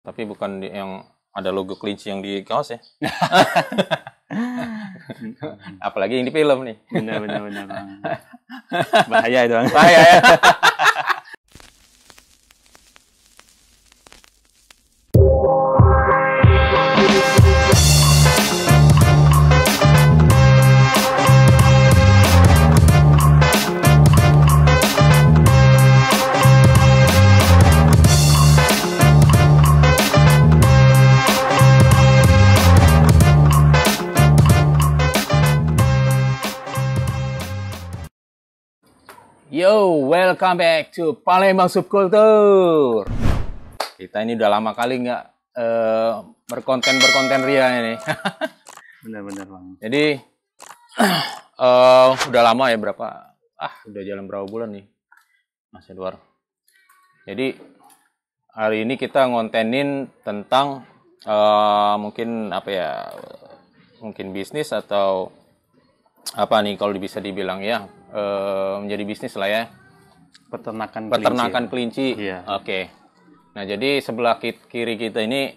Tapi bukan yang ada logo kelinci yang di kaos ya. Apalagi yang di film nih. Benar Bang. Bahaya itu Bang. Bahaya ya. Yo, welcome back to Palembang Subkultur. Kita ini udah lama kali nggak berkonten ria ini. Benar Bang. Jadi udah lama ya, berapa? Udah jalan berapa bulan nih, Mas Edward. Jadi hari ini kita ngontenin tentang mungkin apa ya? Mungkin bisnis atau apa nih kalau bisa dibilang ya, menjadi bisnis lah ya. Peternakan kelinci. Iya. Oke. Nah, jadi sebelah kiri kita ini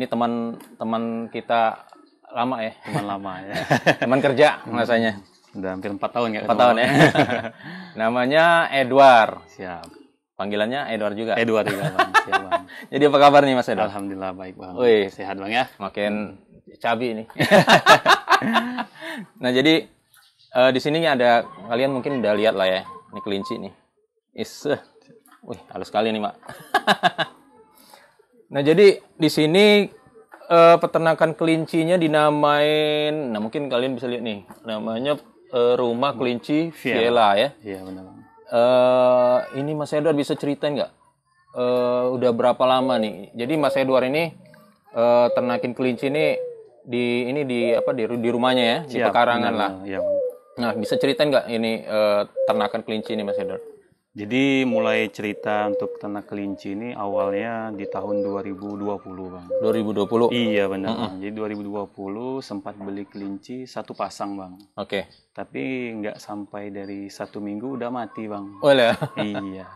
teman kita lama ya. Teman lama ya. Teman kerja rasanya. Udah hampir 4 tahun ya. 4 tahun ya. Namanya Edward. Siap. Panggilannya Edward juga. Edward juga Bang. Siap Bang. Jadi apa kabar nih Mas Edward? Alhamdulillah baik Bang. Wih, sehat Bang ya. Makin cabi nih. Nah, jadi di sini ada, kalian mungkin udah lihat lah ya, ini kelinci nih. Wih, halus sekali nih, Mak. Nah, jadi di sini peternakan kelincinya dinamain, nah mungkin kalian bisa lihat nih, namanya Rumah Kelinci Viela ya. Iya, benar Bang. Ini Mas Edward bisa ceritain nggak? Udah berapa lama nih? Jadi Mas Edward ini ternakin kelinci ini di rumahnya ya, di pekarangan lah. Iya, Bang. Nah, bisa ceritain nggak ini ternakan kelinci ini Mas Edward? Jadi mulai cerita untuk ternak kelinci ini awalnya di tahun 2020 Bang. 2020? Iya benar Bang. Jadi 2020 sempat beli kelinci 1 pasang Bang. Oke. Tapi nggak sampai dari 1 minggu udah mati Bang. Oh ya? Iya.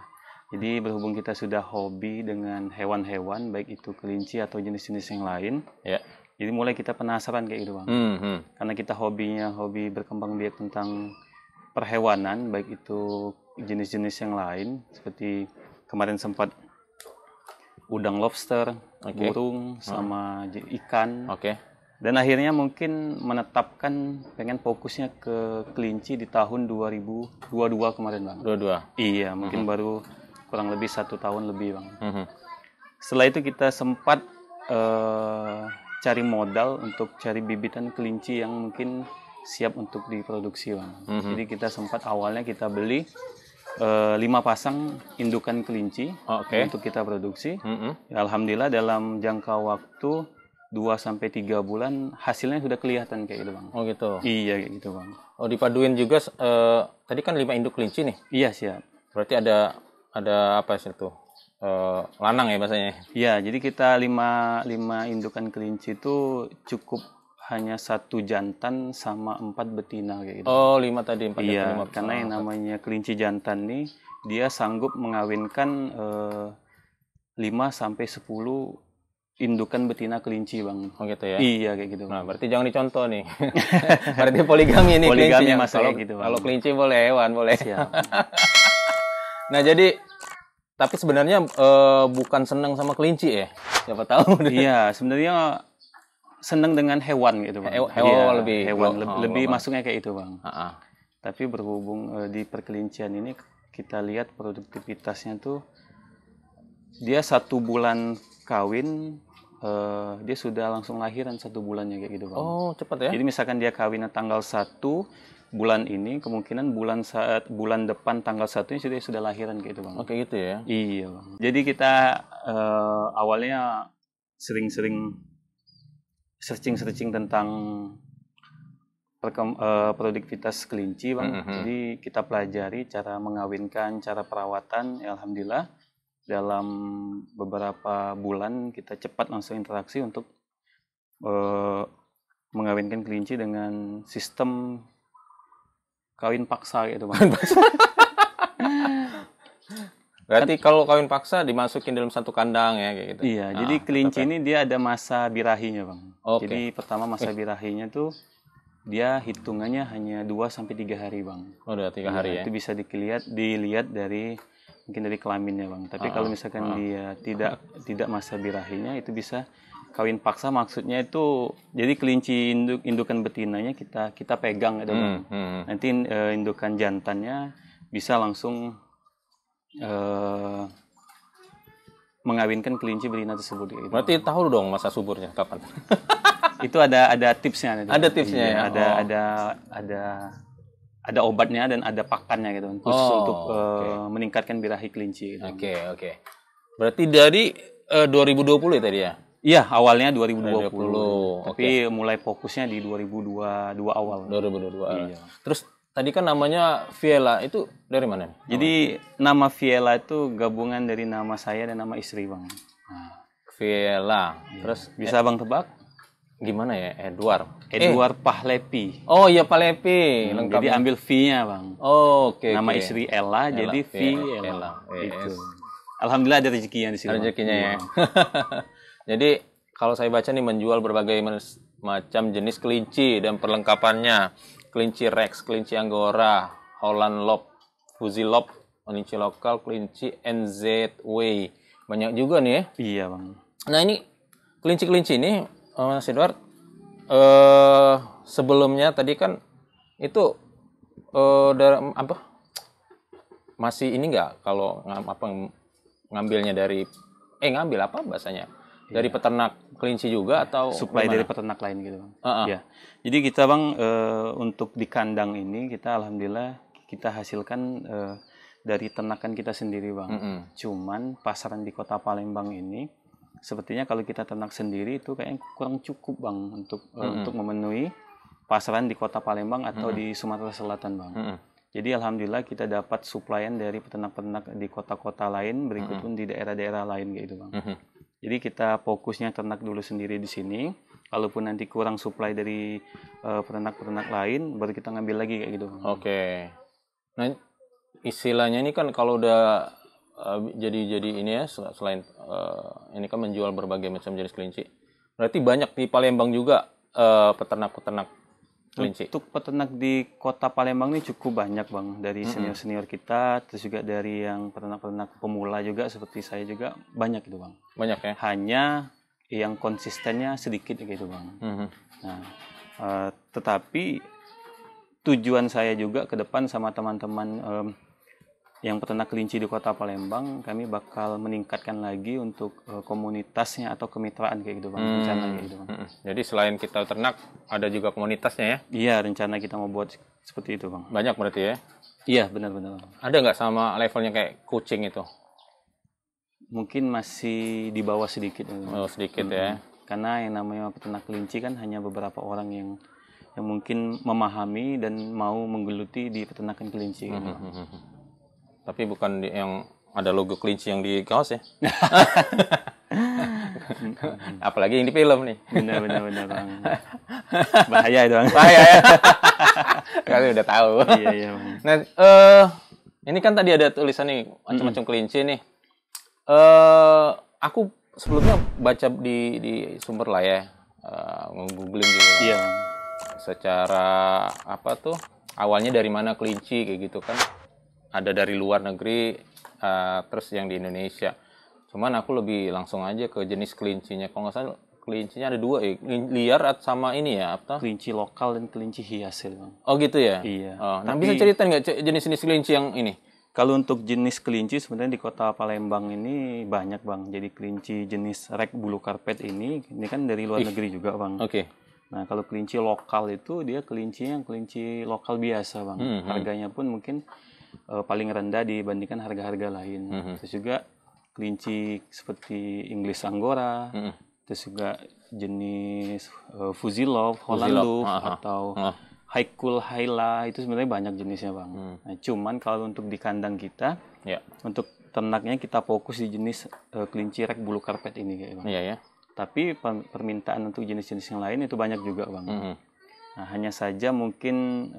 Jadi berhubung kita sudah hobi dengan hewan-hewan, baik itu kelinci atau jenis-jenis yang lain. Ya. Jadi mulai kita penasaran kayak gitu Bang. Karena kita hobi berkembang biak tentang perhewanan, baik itu jenis-jenis yang lain seperti kemarin sempat udang lobster, burung sama ikan. Oke. Dan akhirnya mungkin menetapkan pengen fokusnya ke kelinci di tahun 2022 kemarin Bang. 22. Iya, mungkin baru kurang lebih 1 tahun lebih Bang. Setelah itu kita sempat cari modal untuk cari bibitan kelinci yang mungkin siap untuk diproduksi Bang. Jadi kita sempat awalnya kita beli 5 pasang indukan kelinci untuk kita produksi. Ya, alhamdulillah dalam jangka waktu 2-3 bulan hasilnya sudah kelihatan kayak gitu Bang. Oh gitu. Iya kayak gitu Bang. Oh, dipaduin juga tadi kan 5 induk kelinci nih. Iya siap. Berarti ada apa sih itu? Lanang ya bahasanya. Iya, jadi kita 5 indukan kelinci itu cukup hanya 1 jantan sama 4 betina kayak gitu. Oh, 5 tadi, 4 iya, jantan, 5 karena yang namanya kelinci jantan nih dia sanggup mengawinkan 5-10 indukan betina kelinci Bang. Oh gitu ya. Iya kayak gitu. Nah, berarti jangan dicontoh nih. Berarti poligami nih kelincinya. Masalah gitu Bang. Kalau kelinci boleh, hewan boleh. Siap. Nah, jadi tapi sebenarnya bukan senang sama kelinci ya. Siapa tahu. Iya, sebenarnya senang dengan hewan gitu Bang. Hewan lebih masuknya kayak itu Bang. Tapi berhubung di perkelincian ini kita lihat produktivitasnya tuh dia 1 bulan kawin dia sudah langsung lahiran 1 bulannya kayak gitu Bang. Oh, cepat ya. Jadi misalkan dia kawinnya tanggal 1 bulan ini, kemungkinan bulan depan tanggal 1 ini sudah lahiran kayak gitu Bang. Oke gitu ya. Iya Bang. Jadi kita awalnya sering-sering searching tentang produktivitas kelinci Bang. Jadi kita pelajari cara mengawinkan, cara perawatan. Ya, alhamdulillah dalam beberapa bulan kita cepat langsung interaksi untuk mengawinkan kelinci dengan sistem kawin paksa gitu Bang. Berarti kalau kawin paksa dimasukin dalam satu kandang ya kayak gitu. Iya, jadi kelinci ini dia ada masa birahinya, Bang. Oke. Jadi pertama masa birahinya tuh dia hitungannya hanya 2 sampai 3 hari, Bang. Oh, udah 3 hari ya. Itu bisa dilihat dari mungkin dari kelaminnya, Bang. Tapi kalau misalkan dia tidak masa birahinya, itu bisa kawin paksa. Maksudnya itu jadi kelinci indukan betinanya kita pegang gitu, Bang. Nanti indukan jantannya bisa langsung mengawinkan kelinci betina tersebut. Gitu. Berarti tahu dong masa suburnya kapan? Itu ada tipsnya. Gitu. Ada tipsnya ya. Ada obatnya dan ada pakannya gitu, khusus untuk meningkatkan birahi kelinci. Gitu. Oke. Berarti dari 2020 ya tadi ya? Iya, awalnya 2020. Tapi Oke. mulai fokusnya di 2022 awal. 2022. Iya. Terus tadi kan namanya Viela, itu dari mana? Jadi nama Viela itu gabungan dari nama saya dan nama istri, Bang. Viela. Iya. Terus Bisa Bang tebak? gimana ya? Edward Pahlepi. Oh iya, Palepi. Lengkap. Jadi ambil V-nya, Bang. Oke. Nama istri Ella, jadi Viela. Viela. Gitu. Alhamdulillah ada rezekinya di sini. Ada rezekinya ya. Jadi kalau saya baca nih menjual berbagai macam jenis kelinci dan perlengkapannya. Kelinci Rex, kelinci Anggora, Holland Lop, Fuzzy Lop, kelinci lokal, kelinci NZW. Banyak juga nih ya. Iya, Bang. Nah ini kelinci-kelinci ini, Mas Edward, sebelumnya tadi kan itu masih ini nggak kalau ngambilnya dari ngambil apa bahasanya? Dari peternak kelinci juga atau Supply gimana? dari peternak lain gitu, Bang. Ya. Jadi kita, Bang, untuk di kandang ini kita alhamdulillah kita hasilkan dari ternakan kita sendiri, Bang. Cuman pasaran di Kota Palembang ini sepertinya kalau kita ternak sendiri itu kayaknya kurang cukup, Bang, untuk memenuhi pasaran di Kota Palembang atau di Sumatera Selatan, Bang. Jadi alhamdulillah kita dapat suplaian dari peternak-peternak di kota-kota lain, berikut pun di daerah-daerah lain gitu, Bang. Jadi kita fokusnya ternak dulu sendiri di sini. Kalaupun nanti kurang supply dari peternak-peternak lain, baru kita ngambil lagi kayak gitu, Bang. Oke. Nah, istilahnya ini kan kalau udah jadi ini ya, selain ini kan menjual berbagai macam jenis kelinci. Berarti banyak di Palembang juga peternak-peternak kelinci. Untuk peternak di Kota Palembang ini cukup banyak, Bang. Dari senior-senior kita, terus juga dari yang peternak-peternak pemula juga seperti saya juga banyak itu, Bang. Banyak ya. Hanya yang konsistennya sedikit gitu, Bang. Nah, tetapi tujuan saya juga ke depan sama teman-teman yang peternak kelinci di Kota Palembang, kami bakal meningkatkan lagi untuk komunitasnya atau kemitraan kayak gitu, Bang. Rencana kayak gitu, Bang. Jadi selain kita ternak, ada juga komunitasnya ya? Iya, rencana kita mau buat seperti itu, Bang. Banyak berarti ya? Iya, benar-benar. Ada nggak sama levelnya kayak kucing itu? Mungkin masih di bawah sedikit. Oh, sedikit ya. Karena yang namanya peternak kelinci kan hanya beberapa orang yang mungkin memahami dan mau menggeluti di peternakan kelinci. Gitu. Tapi bukan yang ada logo kelinci yang di kaos ya? Apalagi yang di film nih. Benar, Bang. Bahaya itu, Bang. Bahaya ya. Kalian udah tahu. Iya, Bang. Nah, ini kan tadi ada tulisan nih macam-macam kelinci nih. Aku sebelumnya baca di sumber lah ya, nge-googling juga. Iya. Secara apa tuh? Awalnya dari mana kelinci kayak gitu kan? Ada dari luar negeri, terus yang di Indonesia. Cuman aku lebih langsung aja ke jenis kelincinya. Kalau nggak salah kelincinya ada dua ya, liar sama ini ya apa? Kelinci lokal dan kelinci hias ya, Bang. Oh gitu ya? Iya. Nah bisa ceritain nggak jenis-jenis kelinci yang ini? Kalau untuk jenis kelinci sebenarnya di Kota Palembang ini banyak, Bang. Jadi kelinci jenis rek bulu karpet ini kan dari luar negeri juga, Bang. Oke. Nah, kalau kelinci lokal itu dia kelincinya kelinci lokal biasa, Bang. Harganya pun mungkin paling rendah dibandingkan harga-harga lain. Terus juga kelinci seperti English Anggora, terus juga jenis Fuzzy Love, Holland Lop, atau High Cool Hyla, itu sebenarnya banyak jenisnya, Bang. Nah, cuman kalau untuk di kandang kita, untuk ternaknya kita fokus di jenis kelinci rek bulu karpet ini, kayak Bang. Iya ya. Tapi permintaan untuk jenis-jenis yang lain itu banyak juga, Bang. Nah, hanya saja mungkin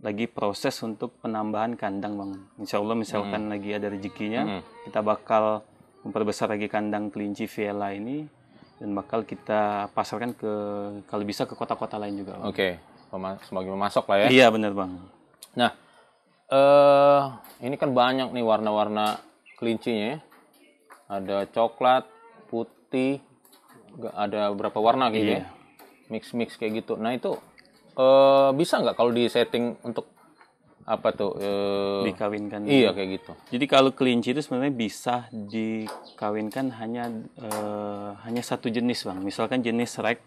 lagi proses untuk penambahan kandang bang. Insya Allah misalkan lagi ada rezekinya, kita bakal memperbesar lagi kandang kelinci Viella ini dan bakal kita pasarkan ke kalau bisa ke kota-kota lain juga. Oke, semakin memasok lah ya. Iya benar bang. Nah, ini kan banyak nih warna-warna kelincinya ya. Ada coklat, putih, ada berapa warna gitu ya. Mix-mix kayak gitu. Nah itu bisa nggak kalau di setting untuk apa tuh dikawinkan? Iya kayak gitu. Jadi kalau kelinci itu sebenarnya bisa dikawinkan hanya satu jenis bang. Misalkan jenis rek,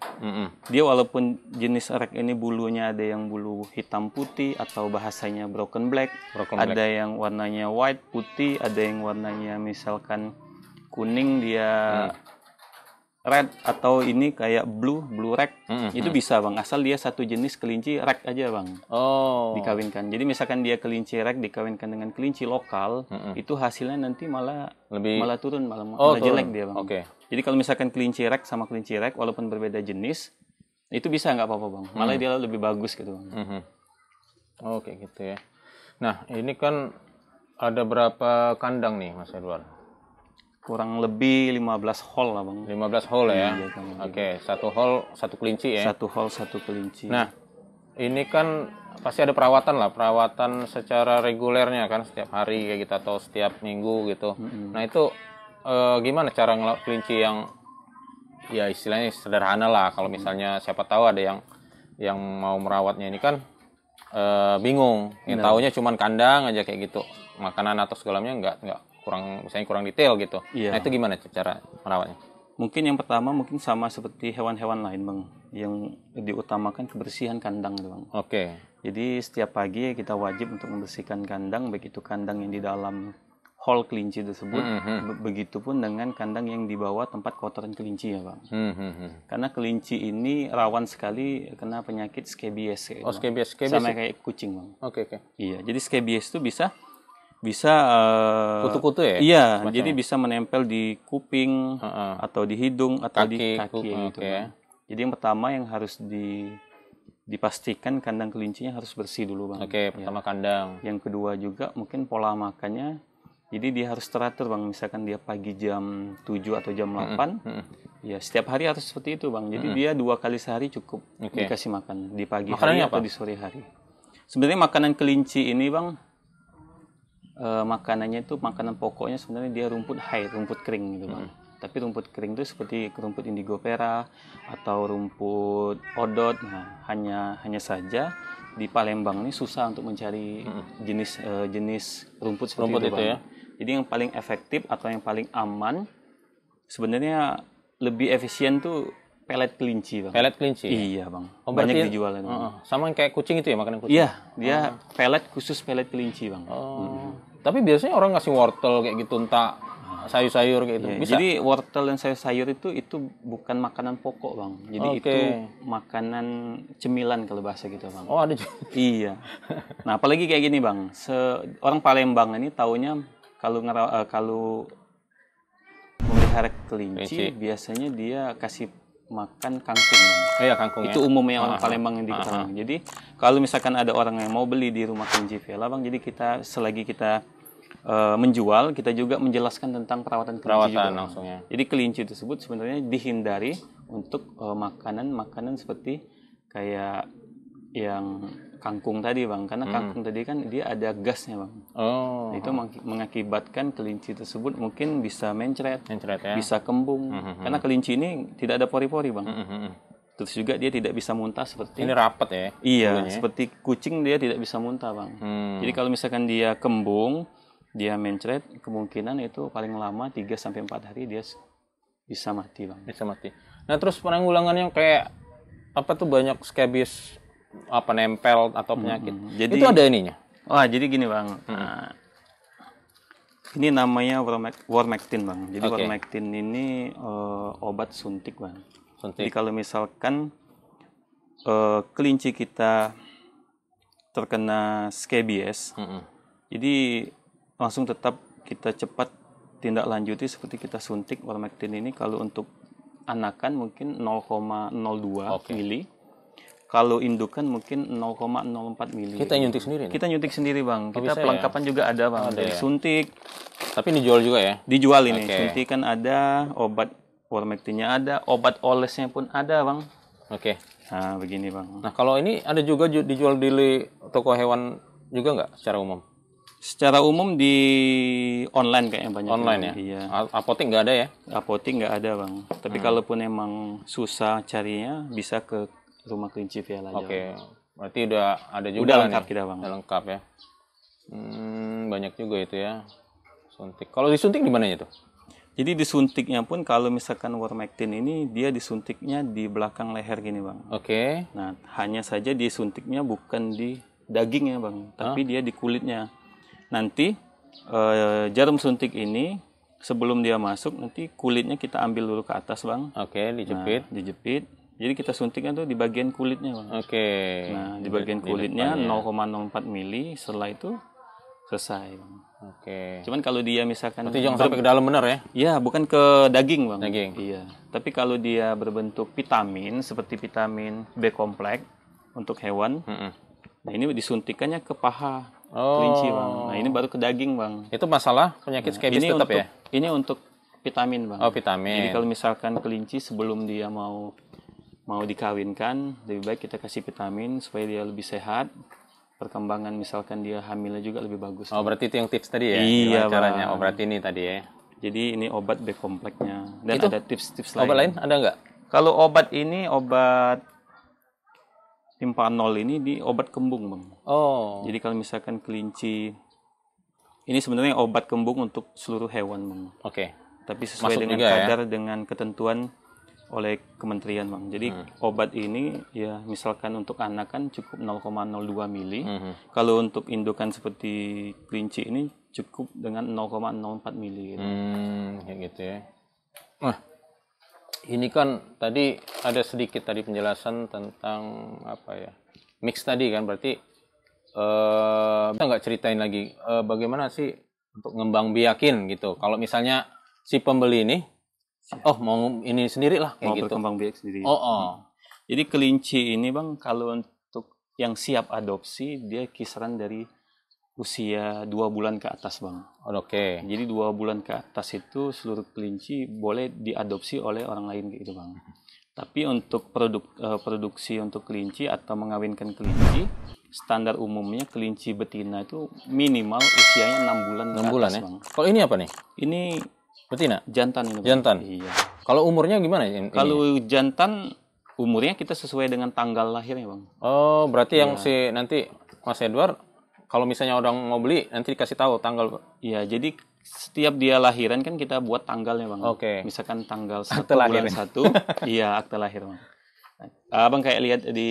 dia walaupun jenis rek ini bulunya ada yang bulu hitam putih atau bahasanya broken black, ada yang warnanya white putih, ada yang warnanya misalkan kuning dia red atau ini kayak blue rek, itu bisa bang, asal dia satu jenis kelinci rek aja bang. Dikawinkan. Jadi misalkan dia kelinci rek dikawinkan dengan kelinci lokal, itu hasilnya nanti malah turun, malah jelek dia bang. Jadi kalau misalkan kelinci rek sama kelinci rek walaupun berbeda jenis, itu bisa nggak apa-apa bang, malah dia lebih bagus gitu bang. Oke gitu ya. Nah ini kan ada berapa kandang nih Mas Edward? Kurang lebih 15 hall lah bang. 15 hall ya? Iya, Oke, satu hall, satu kelinci ya? Satu hall, satu kelinci. Nah, ini kan pasti ada perawatan lah, perawatan secara regulernya kan, setiap hari kayak gitu, atau setiap minggu gitu. Nah itu gimana cara ngelawat kelinci yang, ya istilahnya sederhana lah, kalau misalnya siapa tahu ada yang mau merawatnya ini kan bingung, yang taunya cuman kandang aja kayak gitu, makanan atau segalanya nggak kurang detail gitu. Nah itu gimana cara merawatnya? Mungkin yang pertama sama seperti hewan-hewan lain bang, yang diutamakan kebersihan kandang bang. Jadi setiap pagi kita wajib untuk membersihkan kandang, baik itu kandang yang di dalam hall kelinci tersebut, begitupun dengan kandang yang di bawah tempat kotoran kelinci ya bang. Karena kelinci ini rawan sekali kena penyakit scabies. Scabies sama kayak kucing bang. Iya, jadi scabies itu bisa kutu-kutu ya? Iya, jadi bisa menempel di kuping atau di hidung atau di kaki gitu. Jadi yang pertama yang harus dipastikan kandang kelincinya harus bersih dulu bang. Pertama kandang. Yang kedua juga mungkin pola makannya. Jadi dia harus teratur bang. Misalkan dia pagi jam 7 atau jam 8, ya setiap hari harus seperti itu bang. Jadi dia 2 kali sehari cukup dikasih makan, di pagi hari atau di sore hari. Sebenarnya makanan kelinci ini bang, makanannya itu makanan pokoknya sebenarnya dia rumput kering gitu bang. Tapi rumput kering itu seperti rumput indigo pera atau rumput odot. Nah, hanya saja di Palembang ini susah untuk mencari jenis rumput seperti itu bang. Ya? Jadi yang paling efektif atau yang paling aman sebenarnya lebih efisien tuh pelet kelinci bang. Pelet kelinci? Iya bang. Banyak dijual. Sama kayak kucing itu ya, makanan kucing? Iya, dia pelet khusus pelet kelinci bang. Tapi biasanya orang ngasih wortel kayak gitu, entah sayur-sayur kayak gitu. Bisa? Jadi wortel dan sayur-sayur itu bukan makanan pokok bang. Jadi itu makanan cemilan kalau bahasa gitu bang. Ada juga. Iya. Nah apalagi kayak gini bang. Orang Palembang ini taunya kalau memelihara kelinci biasanya dia kasih makan kangkung bang. Iya kangkung. Itu umumnya orang Palembang yang diketahui. Jadi kalau misalkan ada orang yang mau beli di rumah kelinci Viella bang, jadi selagi kita menjual, kita juga menjelaskan tentang perawatan kelinci juga. Langsungnya. Jadi kelinci tersebut sebenarnya dihindari untuk makanan seperti kayak yang kangkung tadi bang, karena kangkung tadi kan dia ada gasnya bang. Itu mengakibatkan kelinci tersebut mungkin bisa mencret ya? Bisa kembung, karena kelinci ini tidak ada pori-pori bang. Terus juga dia tidak bisa muntah seperti ini rapat ya? Iya, seperti kucing dia tidak bisa muntah bang. Jadi kalau misalkan dia kembung, dia mencret, kemungkinan itu paling lama 3-4 hari dia bisa mati bang. Bisa mati. Nah terus penanggulangannya kayak apa tuh, banyak scabies nempel atau penyakit. Jadi itu ada ininya. Jadi gini bang. Nah, ini namanya Wormectin bang. Jadi Wormectin ini obat suntik bang. Jadi kalau misalkan kelinci kita terkena scabies, jadi langsung tetap kita cepat tindak lanjuti seperti kita suntik Wormectin ini. Kalau untuk anakan mungkin 0,02 mili. Kalau indukan mungkin 0,04 mili. Kita nyuntik sendiri nih? Kita nyuntik sendiri bang. Kita bisa pelengkapan juga ada bang. Ada Dari ya? suntik. Tapi dijual juga ya? Dijual ini. Oke. Suntikan ada, obat Ivermectinnya ada, obat olesnya pun ada bang. Oke. Nah begini bang. Nah kalau ini ada juga dijual di toko hewan juga nggak secara umum? Secara umum di online kayaknya banyak. Online ya? Iya. Apotek nggak ada ya? Apotek nggak ada bang. Tapi kalaupun emang susah carinya, bisa ke rumah kelinci Vial aja. Oke. Berarti udah ada juga Udah lengkap nih? kita bang. Udah lengkap ya? Banyak juga itu ya. Suntik. Kalau disuntik di mananya tuh? Jadi disuntiknya pun kalau misalkan Ivermectin ini dia disuntiknya di belakang leher gini bang. Oke. Nah hanya saja disuntiknya bukan di dagingnya bang, tapi dia di kulitnya. Nanti jarum suntik ini sebelum dia masuk nanti kulitnya kita ambil dulu ke atas bang. Oke, dijepit. Nah, dijepit. Jadi kita suntiknya tuh di bagian kulitnya bang. Oke. Nah di bagian kulitnya 0,04 mili. Setelah itu selesai bang. Oke. Cuman kalau dia misalkan Berarti jangan sampai ke dalam benar ya? ya bukan ke daging bang. Daging. Iya. Tapi kalau dia berbentuk vitamin seperti vitamin B kompleks untuk hewan, nah ini disuntikannya ke paha kelinci bang. Nah ini baru ke daging bang. Itu masalah penyakit skabis Ini tetap untuk ya? ini untuk vitamin bang. Oh vitamin. Jadi kalau misalkan kelinci sebelum dia mau dikawinkan, lebih baik kita kasih vitamin supaya dia lebih sehat. Perkembangan misalkan dia hamilnya juga lebih bagus. Oh berarti itu yang tips tadi ya? Iya Gimana caranya? bang. Oh berarti ini tadi ya? Jadi ini obat B kompleksnya. Dan Itu ada tips-tips lain. Obat lain ada nggak? Kalau obat ini obat Timpanol ini di obat kembung bang. Oh. Jadi kalau misalkan kelinci ini sebenarnya obat kembung untuk seluruh hewan bang. Oke. Tapi sesuai Masuk dengan juga ya? kadar dengan ketentuan oleh kementerian bang. Jadi obat ini ya misalkan untuk anak kan cukup 0,02 mili. Kalau untuk indukan seperti kelinci ini cukup dengan 0,04 mili. Gitu. Kayak gitu ya. Nah, ini kan tadi ada sedikit tadi penjelasan tentang apa ya? Mix tadi kan berarti kita nggak ceritain lagi bagaimana sih untuk ngembang biakin gitu. Kalau misalnya si pembeli ini mau ini sendiri lah kayak Mau gitu. berkembang biak sendiri. Jadi Jadi kelinci ini bang kalau untuk yang siap adopsi dia kisaran dari usia 2 bulan ke atas bang. Oke. Jadi 2 bulan ke atas itu seluruh kelinci boleh diadopsi oleh orang lain gitu bang. Tapi untuk produksi untuk kelinci atau mengawinkan kelinci, standar umumnya kelinci betina itu minimal usianya 6 bulan 6 bulan ya. bang. Kalau ini apa nih? Ini Betina? jantan ini bang. Jantan. Iya. Kalau umurnya gimana ini? Kalau jantan umurnya kita sesuai dengan tanggal lahirnya bang. Oh, berarti yang si nanti Mas Edward kalau misalnya orang mau beli nanti dikasih tahu tanggal. Iya, jadi setiap dia lahiran kan kita buat tanggalnya bang. Oke. Misalkan tanggal 1 Akte lahir. bulan 1, iya akte lahir bang. Abang kayak lihat di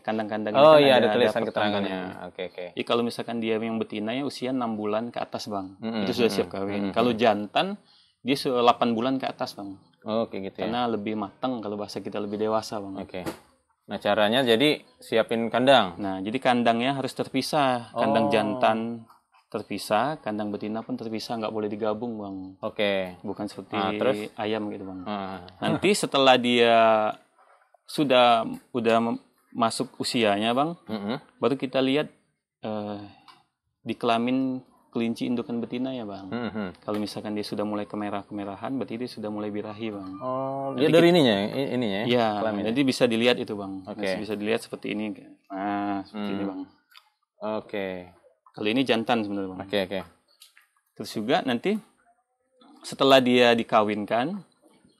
kandang-kandang Oh kan iya ada tulisan pertanggal. keterangannya. Oke. Jadi kalau misalkan dia yang betina ya usia 6 bulan ke atas bang, itu sudah siap kawin. Mm-mm. Kalau jantan dia 8 bulan ke atas bang, Oke gitu ya. karena lebih matang kalau bahasa kita lebih dewasa bang. Oke. Nah caranya jadi siapin kandang. Nah jadi kandangnya harus terpisah, kandang jantan terpisah, kandang betina pun terpisah, nggak boleh digabung bang. Oke. Bukan seperti Terus? ayam gitu bang. Ah. Nanti setelah dia udah masuk usianya bang, baru kita lihat di kelamin kelinci indukan betina ya bang. Kalau misalkan dia sudah mulai kemerahan, berarti dia sudah mulai birahi bang. Oh, dia dari ininya ya? Iya, kelamin. jadi bisa dilihat itu bang. Oke. Bisa dilihat seperti ini. Nah, seperti ini bang. Oke. Kalau ini jantan sebenarnya bang. Oke. Terus juga nanti setelah dia dikawinkan,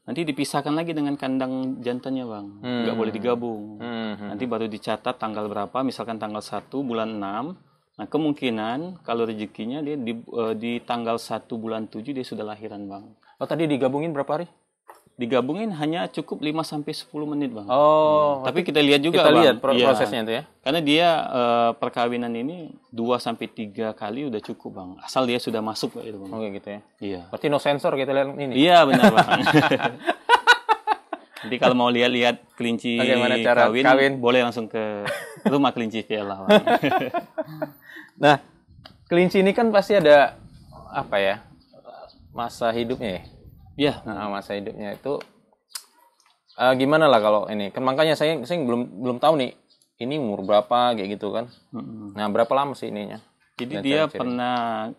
nanti dipisahkan lagi dengan kandang jantannya bang. Nggak boleh digabung. Nanti baru dicatat tanggal berapa, misalkan tanggal 1 bulan 6. Nah kemungkinan kalau rezekinya dia di tanggal 1 bulan 7 dia sudah lahiran bang. Oh tadi digabungin berapa hari? Digabungin hanya cukup 5-10 menit bang. Oh. Tapi kita lihat juga Kita bang. lihat Iya. prosesnya itu ya. Karena dia perkawinan ini 2-3 kali udah cukup bang. Asal dia sudah masuk gitu bang. Oke gitu ya. Iya. Berarti no sensor kita lihat ini. Iya benar bang. Jadi kalau mau lihat kelinci Bagaimana cara kawin? boleh langsung ke rumah kelinci Vial bang. Nah, kelinci ini kan pasti ada apa ya? Masa hidupnya ya. Iya. Nah, masa hidupnya itu gimana lah kalau ini? Kan makanya saya belum tahu nih ini umur berapa kayak gitu kan. Nah, berapa lama sih ininya? Jadi dia pernah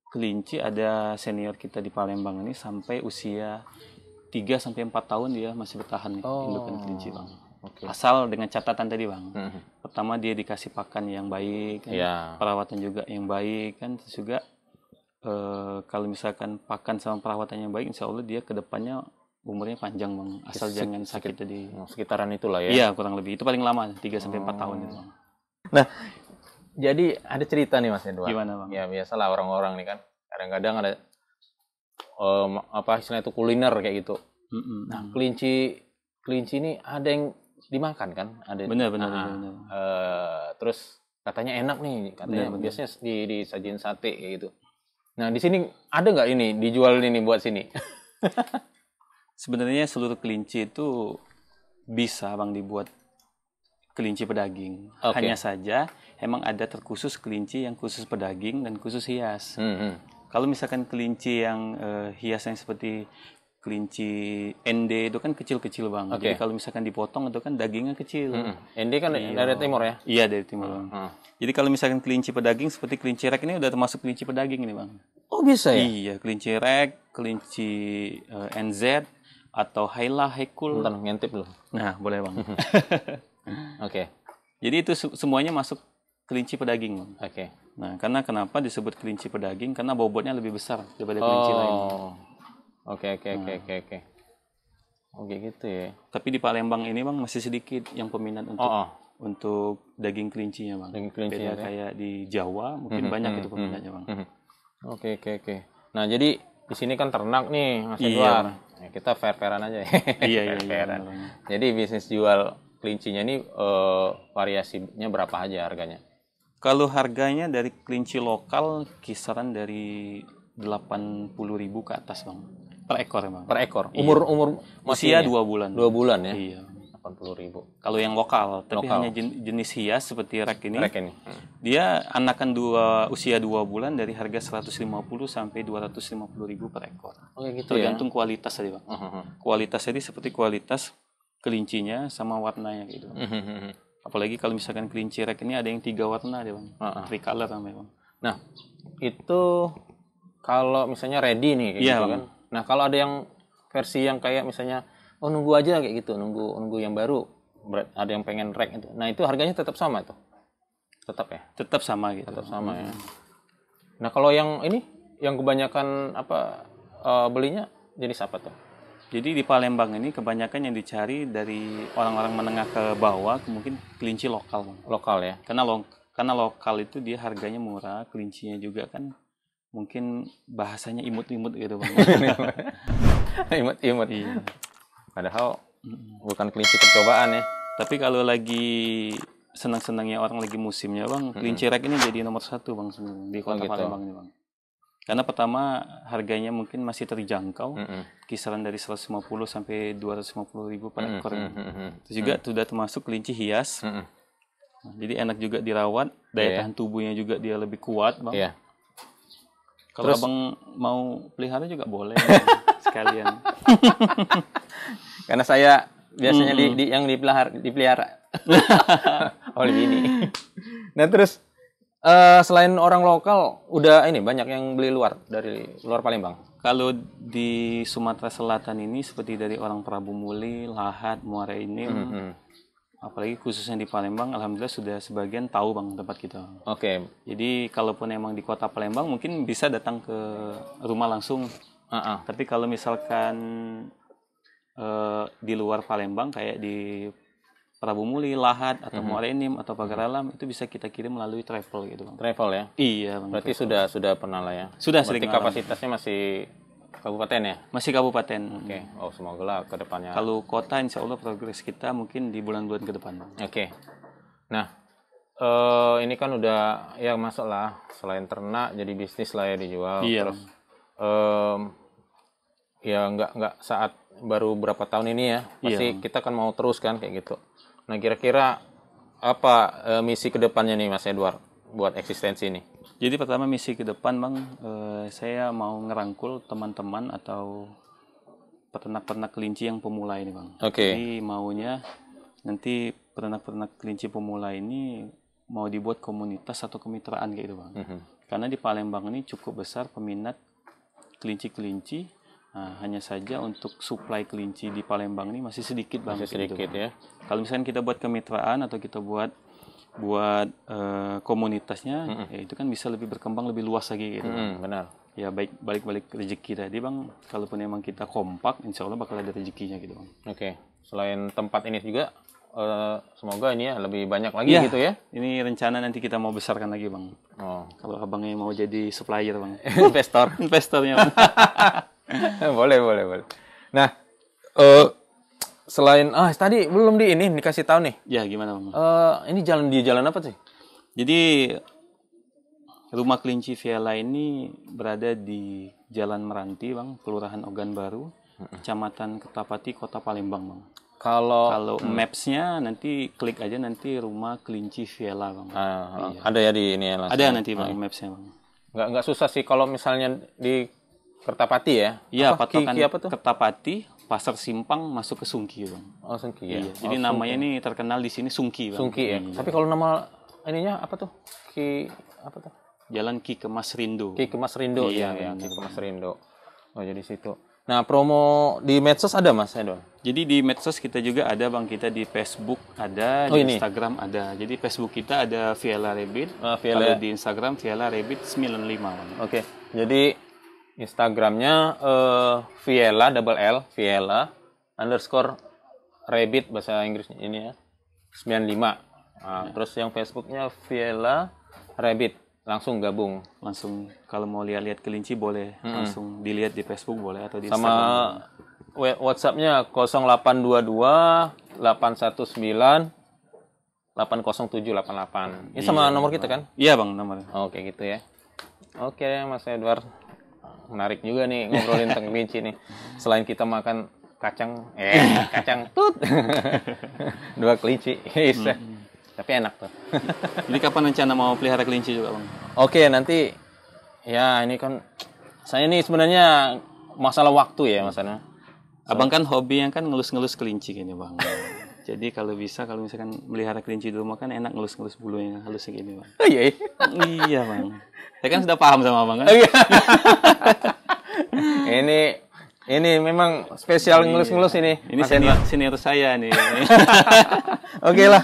kelinci, ada senior kita di Palembang ini sampai usia 3-4 tahun dia masih bertahan nih, indukan kelinci Bang. Asal dengan catatan tadi Bang. Pertama dia dikasih pakan yang baik, kan? Perawatan juga yang baik kan, terus juga kalau misalkan pakan sama perawatan yang baik, insya Allah dia kedepannya umurnya panjang Bang. Asal jangan sakit tadi. Sekitaran itulah ya. Iya kurang lebih, itu paling lama 3-4 tahun itu Bang. Nah, jadi ada cerita nih Mas Edward. Gimana Bang? Ya biasalah orang-orang nih kan, kadang-kadang ada apa istilahnya itu kuliner kayak gitu. Nah, kelinci ini ada yang dimakan kan? Ada. Benar. Terus katanya enak nih, katanya biasanya disajin sate kayak gitu. Nah, di sini ada nggak ini dijual ini buat sini? Sebenarnya seluruh kelinci itu bisa Bang dibuat kelinci pedaging. Hanya saja emang ada terkhusus kelinci yang khusus pedaging dan khusus hias. Kalau misalkan kelinci yang hiasnya seperti kelinci ende itu kan kecil-kecil Bang. Jadi kalau misalkan dipotong itu kan dagingnya kecil. Ende kan dari timur ya? Iya dari timur Bang. Jadi kalau misalkan kelinci pedaging seperti kelinci rek ini udah termasuk kelinci pedaging ini Bang. Oh bisa ya? Iya, kelinci rek, kelinci NZ atau Haila, Haikul. Bentar, ngintip loh. Nah, boleh Bang. Oke. Jadi itu semuanya masuk kelinci pedaging Bang. Oke. Nah, karena kenapa disebut kelinci pedaging? Karena bobotnya lebih besar daripada kelinci lain. Oke. Oke gitu ya. Tapi di Palembang ini Bang masih sedikit yang peminat untuk daging kelincinya Bang. Daging kelincinya kayak di Jawa mungkin banyak itu peminatnya Bang. Oke. Nah, jadi di sini kan ternak nih Mas Edward. Ya, kita fair-fairan aja ya. Iya. Jadi bisnis jual kelincinya ini variasinya berapa aja harganya? Kalau harganya dari kelinci lokal kisaran dari 80.000 ke atas Bang. Per ekor Bang. Per ekor. Umur usia 2 bulan. 2 bulan ya? Iya. 80.000. Kalau yang lokal, tapi hanya jenis hias seperti rek ini. Rek ini. Dia anakan usia 2 bulan dari harga 150 sampai 250.000 per ekor. Oh gitu tergantung kualitas tadi Bang. Kualitas tadi seperti kualitas kelincinya sama warnanya gitu. Apalagi kalau misalkan kelinci rek ini ada yang 3 warna deh Bang. Tricolor namanya Bang. Nah, itu kalau misalnya ready nih kayak gitu kan. Nah, kalau ada yang versi yang kayak misalnya nunggu aja kayak gitu, nunggu yang baru, ada yang pengen rek itu. Nah, itu harganya tetap sama tuh. Tetap ya? Tetap sama gitu. Tetap sama ya. Nah, kalau yang ini yang kebanyakan belinya jenis apa tuh? Jadi di Palembang ini kebanyakan yang dicari dari orang-orang menengah ke bawah mungkin kelinci lokal Bang. Lokal ya. Karena lokal itu dia harganya murah, kelincinya juga kan mungkin bahasanya imut-imut gitu Bang. Imut-imut. Iya. Padahal bukan kelinci percobaan ya. Tapi kalau lagi senang-senangnya orang lagi musimnya Bang, kelinci rek ini jadi nomor 1 Bang sebenarnya di kota Palembang ini Bang. Karena pertama harganya mungkin masih terjangkau, kisaran dari 150 sampai 250.000 per ekor. Terus juga sudah termasuk kelinci hias. Nah, jadi enak juga dirawat, daya tahan tubuhnya juga dia lebih kuat Bang. Iya. Kalau Abang mau pelihara juga boleh sekalian. Karena saya biasanya yang dipelihara. Oh ini. Nah terus selain orang lokal, udah ini banyak yang beli dari luar Palembang. Kalau di Sumatera Selatan ini seperti dari orang Prabu Muli, Lahat, Muara Enim, apalagi khususnya di Palembang, alhamdulillah sudah sebagian tahu Bang tempat kita. Oke. Jadi kalaupun emang di kota Palembang mungkin bisa datang ke rumah langsung. Tapi kalau misalkan di luar Palembang kayak di Prabu Muli, Lahat atau Muara Enim atau Pagar Alam itu bisa kita kirim melalui travel gitu Bang. Travel ya? Iya Bang. Berarti sudah pernah lah ya? Sudah sering. Berarti kapasitasnya masih kabupaten ya? Masih kabupaten. Oke. Oh semoga lah ke depannya. Kalau kota insya Allah progres kita mungkin di bulan-bulan ke depan. Oke. Nah ini kan udah ya masuk lah selain ternak jadi bisnis lah ya dijual. Iya. Terus ya nggak saat baru berapa tahun ini ya pasti kita kan mau terus kan kayak gitu. Nah kira-kira apa misi kedepannya nih Mas Edward buat eksistensi ini? Jadi pertama misi ke depan Bang, saya mau ngerangkul teman-teman atau peternak-peternak kelinci yang pemula ini Bang. Oke. Jadi maunya nanti peternak-peternak kelinci pemula ini mau dibuat komunitas atau kemitraan kayak gitu, Bang. Karena di Palembang ini cukup besar peminat kelinci-kelinci. Nah, hanya saja untuk suplai kelinci di Palembang ini masih sedikit, Bang. Masih sedikit gitu, Bang. ya. Kalau misalnya kita buat kemitraan atau kita buat komunitasnya, ya itu kan bisa lebih berkembang lebih luas lagi gitu. Benar. Ya balik rezeki tadi, Bang. Kalaupun emang kita kompak, insya Allah bakal ada rezekinya gitu, Bang. Oke. Selain tempat ini juga, semoga ini ya lebih banyak lagi gitu ya. Ini rencana nanti kita mau besarkan lagi, Bang. Oh. Kalau abangnya mau jadi supplier, Bang. Investornya, Bang. boleh. Nah, selain tadi belum dikasih tahu nih. Ya, gimana, Bang? Ini jalan apa sih? Jadi rumah kelinci Viela ini berada di Jalan Meranti, Bang, Kelurahan Ogan Baru, Kecamatan Kertapati, Kota Palembang, Bang. Kalau maps-nya nanti klik aja nanti rumah kelinci Viela, Bang. Iya. Ada ya di ini ya langsung. Ada nanti, Bang, maps-nya, Bang. Nggak susah sih kalau misalnya di Kertapati ya? Iya, patokan apa tuh? Kertapati, Pasar Simpang masuk ke Sungki, Bang. Oh, Sungki ya. Iya. Jadi namanya ini terkenal di sini Sungki, Bang. Sungki ya. Tapi kalau nama ininya apa tuh? Apa tuh? Jalan Ki Kemas Rindo. Ki Kemas Rindo. Iya, Ki Kemas Rindo. Oh, jadi situ. Nah, promo di medsos ada, Mas Edon? Jadi di medsos kita juga ada, Bang. Kita di Facebook ada, di Instagram ada. Jadi Facebook kita ada Viela Rabbit. Kalau di Instagram Viela Rabbit 95, Bang. Oke. Jadi Instagramnya Viela double L Viela _ Rabbit bahasa Inggrisnya ini ya 95. Terus yang Facebooknya Viela Rabbit, langsung gabung. Langsung kalau mau lihat kelinci boleh langsung dilihat di Facebook boleh atau di Sama Instagram. WhatsAppnya 0822 819 80788. Ini sama nomor kita kan? Iya, Bang, nomornya. Oke, gitu ya. Oke, Mas Edward. Menarik juga nih ngobrolin tentang kelinci nih. Selain kita makan kacang tut. 2 kelinci. Tapi enak tuh. Jadi kapan rencana mau pelihara kelinci juga, Bang? Oke, nanti ya ini kan saya nih sebenarnya masalah waktu ya, Mas Ana. Abang kan hobi yang kan ngelus-ngelus kelinci gini, Bang. Jadi kalau misalkan melihara kelinci di rumah kan enak ngelus-ngelus bulunya halus gini, Bang. Oh iya. Iya, Bang. Saya kan sudah paham sama Abang kan. Ini memang spesial ngelus-ngelus ini. Ini senior saya nih. Oke lah.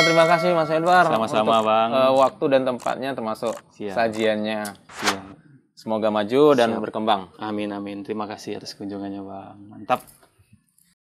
Terima kasih Mas Edward. Sama-sama, Bang. Waktu dan tempatnya termasuk sajiannya. Siap. Semoga maju dan berkembang. Amin. Terima kasih atas kunjungannya, Bang. Mantap.